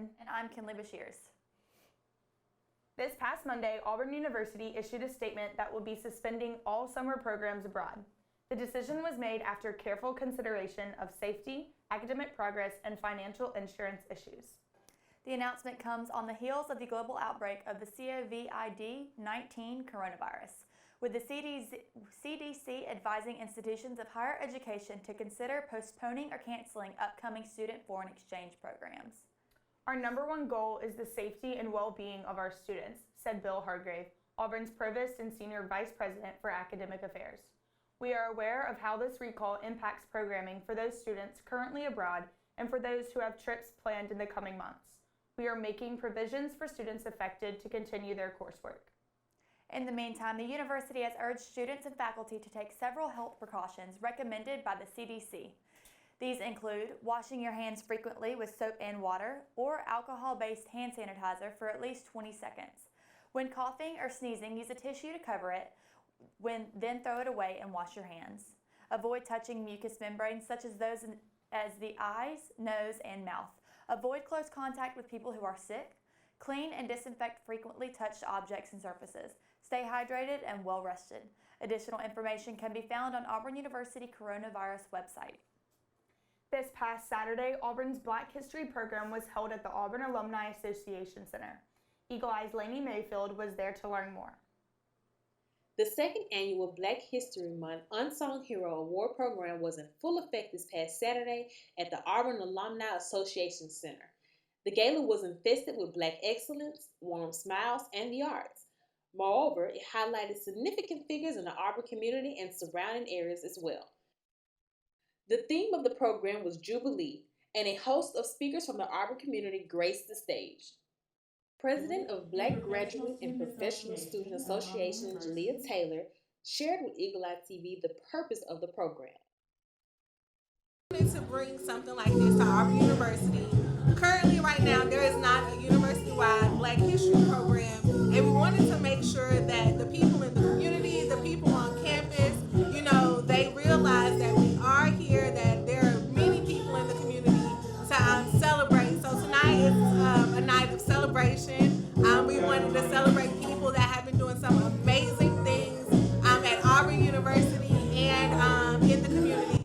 And I'm Kinley Bashirs. This past Monday, Auburn University issued a statement that will be suspending all summer programs abroad. The decision was made after careful consideration of safety, academic progress, and financial insurance issues. The announcement comes on the heels of the global outbreak of the COVID-19 coronavirus, with the CDC advising institutions of higher education to consider postponing or canceling upcoming student foreign exchange programs. Our number one goal is the safety and well-being of our students, said Bill Hargrave, Auburn's Provost and Senior Vice President for Academic Affairs. We are aware of how this recall impacts programming for those students currently abroad and for those who have trips planned in the coming months. We are making provisions for students affected to continue their coursework. In the meantime, the university has urged students and faculty to take several health precautions recommended by the CDC. These include washing your hands frequently with soap and water or alcohol-based hand sanitizer for at least 20 seconds. When coughing or sneezing, use a tissue to cover it, then throw it away and wash your hands. Avoid touching mucous membranes such as those as the eyes, nose, and mouth. Avoid close contact with people who are sick. Clean and disinfect frequently touched objects and surfaces. Stay hydrated and well rested. Additional information can be found on Auburn University Coronavirus website. This past Saturday, Auburn's Black History program was held at the Auburn Alumni Association Center. Eagle Eye's Lainey Mayfield was there to learn more. The second annual Black History Month Unsung Hero Award program was in full effect this past Saturday at the Auburn Alumni Association Center. The gala was infested with Black excellence, warm smiles, and the arts. Moreover, it highlighted significant figures in the Auburn community and surrounding areas as well. The theme of the program was Jubilee, and a host of speakers from the Auburn community graced the stage. President of Black Graduate and Professional Student Association, Jalea Taylor, shared with Eagle Eye TV the purpose of the program. To bring something like this to Auburn University. Currently, right now, there is not a university-wide Black History program, and we wanted to make sure that the people in the community, the people on campus, they realize that we are here, that there are many people in the community to celebrate. So tonight is a night of celebration. We wanted to celebrate people that have been doing some amazing things at Auburn University and in the community.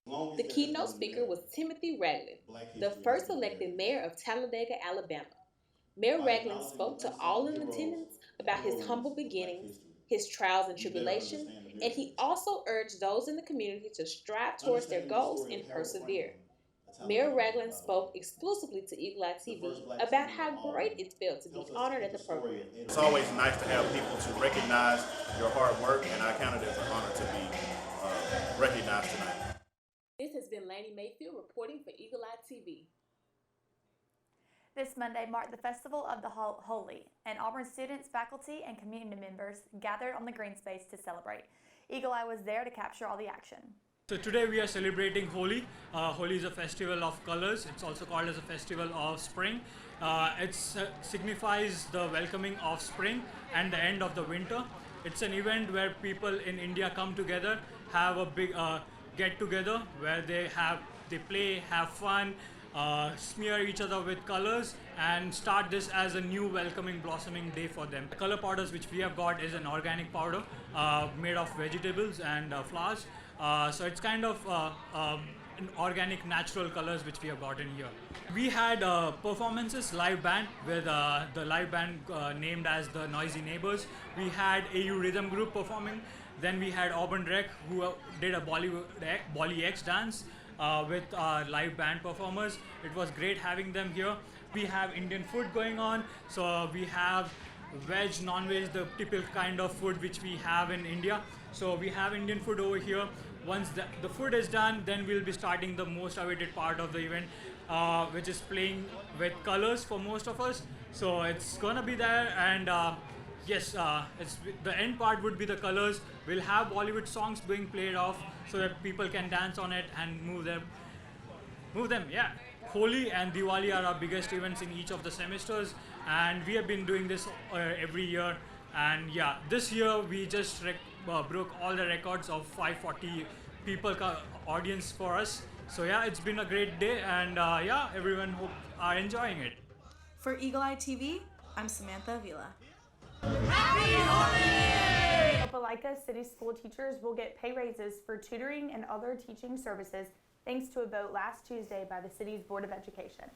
The keynote speaker was Timothy Ragland, the first elected mayor of Talladega, Alabama. Mayor Ragland spoke to all in attendance about his humble beginnings, his trials and tribulations, and he also urged those in the community to strive towards their goals and persevere. Mayor Ragland spoke exclusively to Eagle Eye TV about how great it felt to be honored at the program. It's always nice to have people to recognize your hard work, and I count it as an honor to be recognized tonight. This has been Lainey Mayfield reporting for Eagle Eye TV. This Monday marked the Festival of the Holi, and Auburn students, faculty, and community members gathered on the green space to celebrate. Eagle Eye was there to capture all the action. So today we are celebrating Holi. Holi is a festival of colors. It's also called as a festival of spring. It signifies the welcoming of spring and the end of the winter. It's an event where people in India come together, have a big get together where they play, have fun, smear each other with colors, and start this as a new welcoming blossoming day for them. The color powders which we have got is an organic powder made of vegetables and flowers. So it's kind of an organic natural colors which we have got in here. We had performances, live band with the live band named as the Noisy Neighbors. We had AU Rhythm Group performing. Then we had Auburn Rec who did a Bolly X dance with live band performers. It was great having them here. We have Indian food going on. So we have veg, non-veg, the typical kind of food which we have in India. So we have Indian food over here. Once the food is done, then we'll be starting the most awaited part of the event, which is playing with colors for most of us. So it's gonna be there, and yes, the end part would be the colors. We'll have Bollywood songs being played off so that people can dance on it and move them. Yeah. Holi and Diwali are our biggest events in each of the semesters, and we have been doing this every year. And yeah, this year we just broke all the records of 540 people audience for us. So yeah, it's been a great day, and yeah, everyone are enjoying it. For Eagle Eye TV, I'm Samantha Avila. Opelika City School teachers will get pay raises for tutoring and other teaching services thanks to a vote last Tuesday by the city's Board of Education.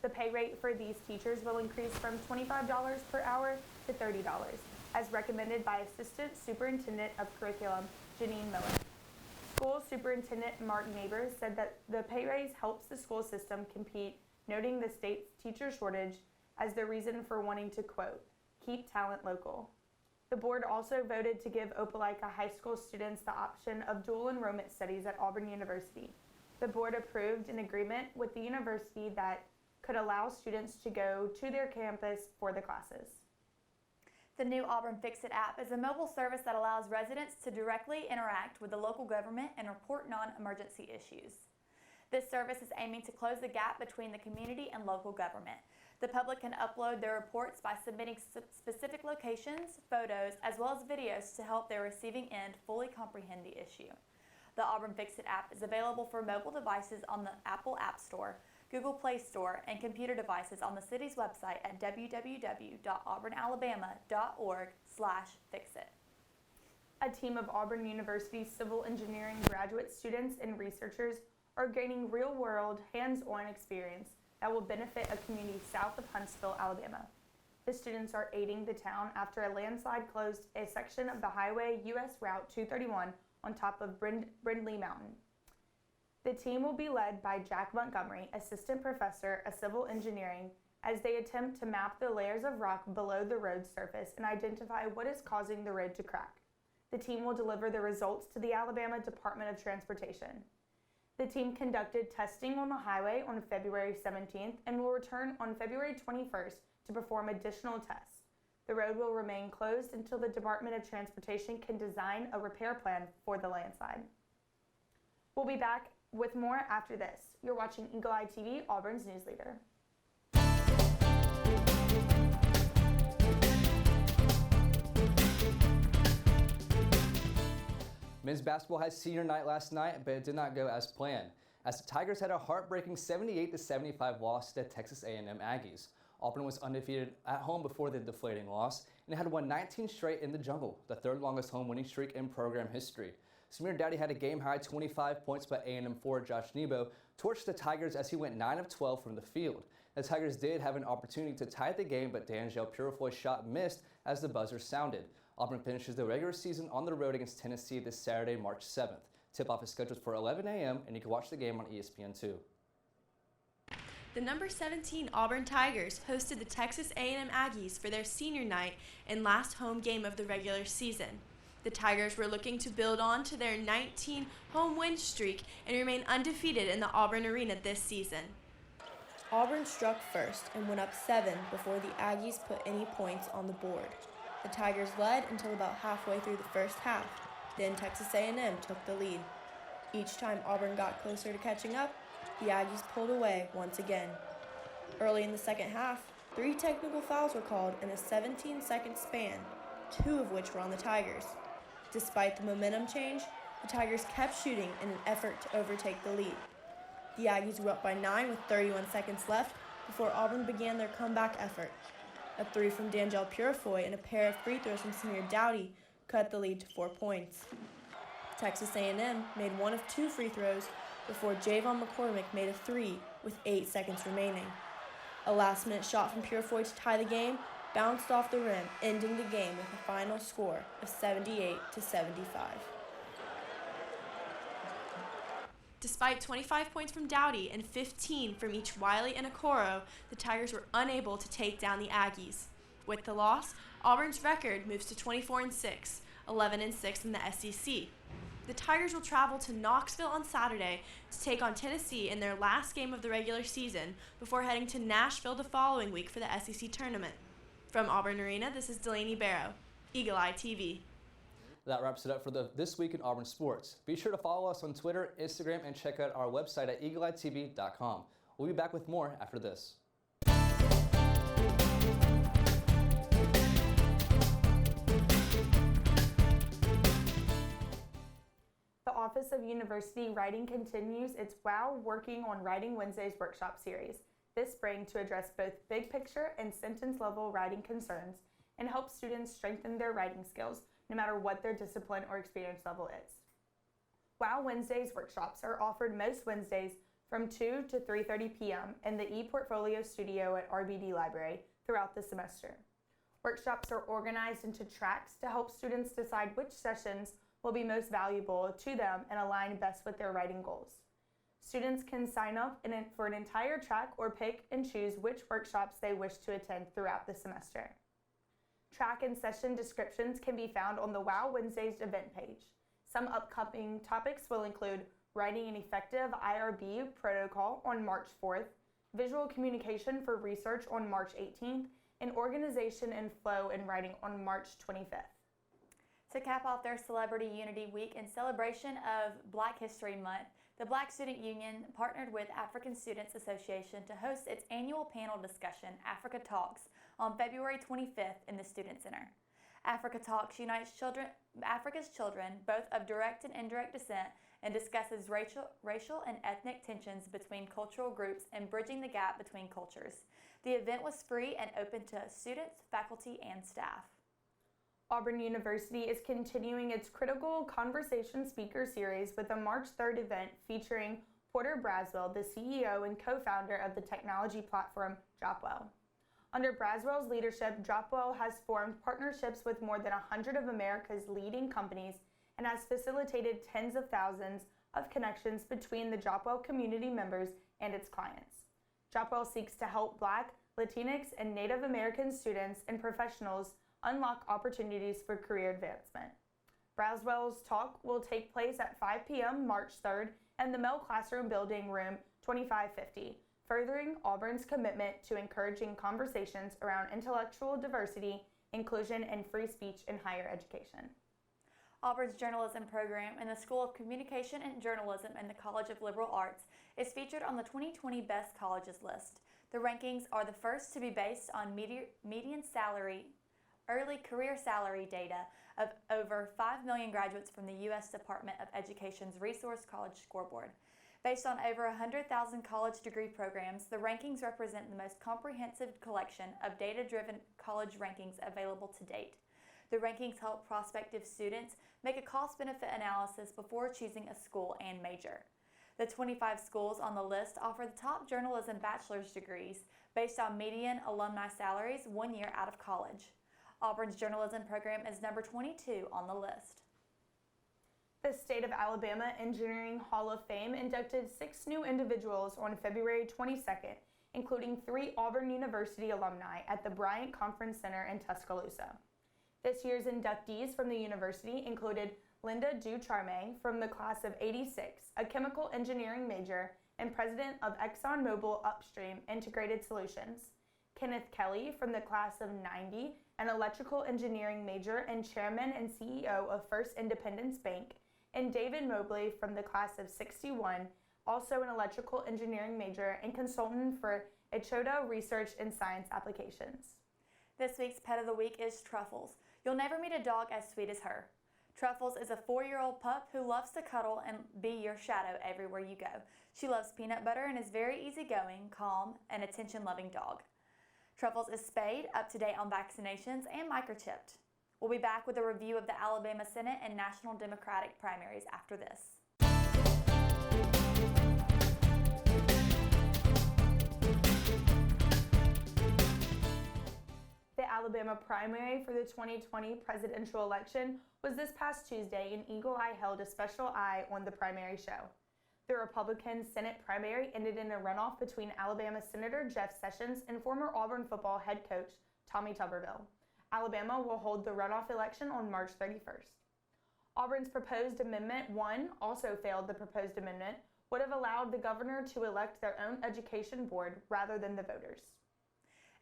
The pay rate for these teachers will increase from $25 per hour to $30, as recommended by Assistant Superintendent of Curriculum, Janine Miller. School Superintendent Mark Neighbors said that the pay raise helps the school system compete, noting the state's teacher shortage as the reason for wanting to, quote, keep talent local. The board also voted to give Opelika high school students the option of dual enrollment studies at Auburn University. The board approved an agreement with the university that could allow students to go to their campus for the classes. The new Auburn FixIt app is a mobile service that allows residents to directly interact with the local government and report non-emergency issues. This service is aiming to close the gap between the community and local government. The public can upload their reports by submitting specific locations, photos, as well as videos to help their receiving end fully comprehend the issue. The Auburn FixIt app is available for mobile devices on the Apple App Store, Google Play Store, and computer devices on the city's website at www.auburnalabama.org/fixit. A team of Auburn University civil engineering graduate students and researchers are gaining real-world, hands-on experience that will benefit a community south of Huntsville, Alabama. The students are aiding the town after a landslide closed a section of the highway US Route 231 on top of Brindley Mountain. The team will be led by Jack Montgomery, assistant professor of civil engineering, as they attempt to map the layers of rock below the road surface and identify what is causing the road to crack. The team will deliver the results to the Alabama Department of Transportation. The team conducted testing on the highway on February 17th and will return on February 21st to perform additional tests. The road will remain closed until the Department of Transportation can design a repair plan for the landslide. We'll be back with more after this. You're watching Eagle Eye TV, Auburn's news leader. Men's basketball had senior night last night, but it did not go as planned, as the Tigers had a heartbreaking 78-75 loss to Texas A&M Aggies. Auburn was undefeated at home before the deflating loss, and it had won 19 straight in the jungle, the third longest home winning streak in program history. Samir Dowdy had a game-high 25 points, but A&M forward Josh Nebo torched the Tigers as he went 9 of 12 from the field. The Tigers did have an opportunity to tie the game, but D'Angelo Purifoy's shot missed as the buzzer sounded. Auburn finishes the regular season on the road against Tennessee this Saturday, March 7th. Tip-off is scheduled for 11 a.m., and you can watch the game on ESPN2. The number 17 Auburn Tigers hosted the Texas A&M Aggies for their senior night and last home game of the regular season. The Tigers were looking to build on to their 19 home win streak and remain undefeated in the Auburn Arena this season. Auburn struck first and went up 7 before the Aggies put any points on the board. The Tigers led until about halfway through the first half. Then Texas A&M took the lead. Each time Auburn got closer to catching up, the Aggies pulled away once again. Early in the second half, 3 technical fouls were called in a 17-second span, 2 of which were on the Tigers. Despite the momentum change, the Tigers kept shooting in an effort to overtake the lead. The Aggies were up by 9 with 31 seconds left before Auburn began their comeback effort. A 3 from D'Angelo Purifoy and a pair of free throws from Samir Dowdy cut the lead to 4 points. Texas A&M made 1 of 2 free throws before Javon McCormick made a 3 with 8 seconds remaining. A last-minute shot from Purifoy to tie the game bounced off the rim, ending the game with a final score of 78-75. Despite 25 points from Dowdy and 15 from each Wiley and Okoro, the Tigers were unable to take down the Aggies. With the loss, Auburn's record moves to 24-6, 11-6 in the SEC. The Tigers will travel to Knoxville on Saturday to take on Tennessee in their last game of the regular season before heading to Nashville the following week for the SEC tournament. From Auburn Arena, this is Delaney Barrow, Eagle Eye TV. That wraps it up for This Week in Auburn Sports. Be sure to follow us on Twitter, Instagram, and check out our website at eagleeyetv.com. We'll be back with more after this. The Office of University Writing continues its WOW Working on Writing Wednesdays workshop series. this spring to address both big picture and sentence level writing concerns and help students strengthen their writing skills no matter what their discipline or experience level is. Wow Wednesdays workshops are offered most Wednesdays from 2 to 3:30 p.m. in the ePortfolio studio at RBD Library throughout the semester. Workshops are organized into tracks to help students decide which sessions will be most valuable to them and align best with their writing goals. Students can sign up for an entire track or pick and choose which workshops they wish to attend throughout the semester. Track and session descriptions can be found on the Wow Wednesdays event page. Some upcoming topics will include writing an effective IRB protocol on March 4th, visual communication for research on March 18th, and organization and flow in writing on March 25th. To cap off their Celebrity Unity Week in celebration of Black History Month, the Black Student Union partnered with African Students Association to host its annual panel discussion, Africa Talks, on February 25th in the Student Center. Africa Talks unites Africa's children, both of direct and indirect descent, and discusses racial and ethnic tensions between cultural groups and bridging the gap between cultures. The event was free and open to students, faculty, and staff. Auburn University is continuing its critical conversation speaker series with a March 3rd event featuring Porter Braswell, the CEO and co-founder of the technology platform Dropwell. Under Braswell's leadership, Dropwell has formed partnerships with more than 100 of America's leading companies and has facilitated tens of thousands of connections between the Dropwell community members and its clients. Dropwell seeks to help Black, Latinx, and Native American students and professionals unlock opportunities for career advancement. Braswell's talk will take place at 5 p.m. March 3rd in the Mel Classroom Building, room 2550, furthering Auburn's commitment to encouraging conversations around intellectual diversity, inclusion, and free speech in higher education. Auburn's journalism program in the School of Communication and Journalism in the College of Liberal Arts is featured on the 2020 Best Colleges list. The rankings are the first to be based on median salary, early career salary data of over 5 million graduates from the U.S. Department of Education's Resource College Scoreboard. Based on over 100,000 college degree programs, the rankings represent the most comprehensive collection of data-driven college rankings available to date. The rankings help prospective students make a cost-benefit analysis before choosing a school and major. The 25 schools on the list offer the top journalism bachelor's degrees based on median alumni salaries 1 year out of college. Auburn's journalism program is number 22 on the list. The State of Alabama Engineering Hall of Fame inducted 6 new individuals on February 22nd, including 3 Auburn University alumni at the Bryant Conference Center in Tuscaloosa. This year's inductees from the university included Linda Ducharme from the class of '86, a chemical engineering major and president of ExxonMobil Upstream Integrated Solutions, Kenneth Kelly from the class of '90, an electrical engineering major and chairman and CEO of First Independence Bank, and David Mobley from the class of '61, also an electrical engineering major and consultant for Echoda Research and Science Applications. This week's Pet of the Week is Truffles. You'll never meet a dog as sweet as her. Truffles is a 4-year-old pup who loves to cuddle and be your shadow everywhere you go. She loves peanut butter and is very easygoing, calm, and attention-loving dog. Truffles is spayed, up to date on vaccinations, and microchipped. We'll be back with a review of the Alabama Senate and National Democratic primaries after this. The Alabama primary for the 2020 presidential election was this past Tuesday, and Eagle Eye held a special eye on the primary show. The Republican Senate primary ended in a runoff between Alabama Senator Jeff Sessions and former Auburn football head coach Tommy Tuberville. Alabama will hold the runoff election on March 31st. Auburn's proposed Amendment 1 also failed. The proposed amendment would have allowed the governor to elect their own education board rather than the voters.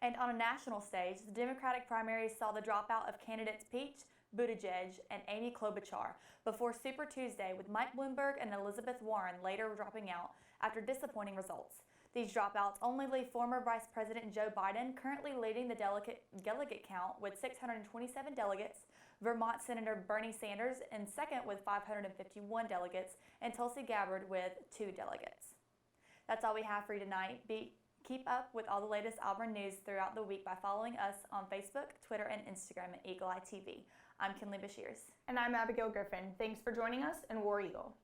And on a national stage, the Democratic primaries saw the dropout of candidates Pete Buttigieg and Amy Klobuchar before Super Tuesday, with Mike Bloomberg and Elizabeth Warren later dropping out after disappointing results. These dropouts only leave former Vice President Joe Biden currently leading the delegate count with 627 delegates, Vermont Senator Bernie Sanders in second with 551 delegates, and Tulsi Gabbard with 2 delegates. That's all we have for you tonight. Be Keep up with all the latest Auburn news throughout the week by following us on Facebook, Twitter, and Instagram at Eagle Eye TV. I'm Kinley Bashirs. And I'm Abigail Griffin. Thanks for joining us, and War Eagle.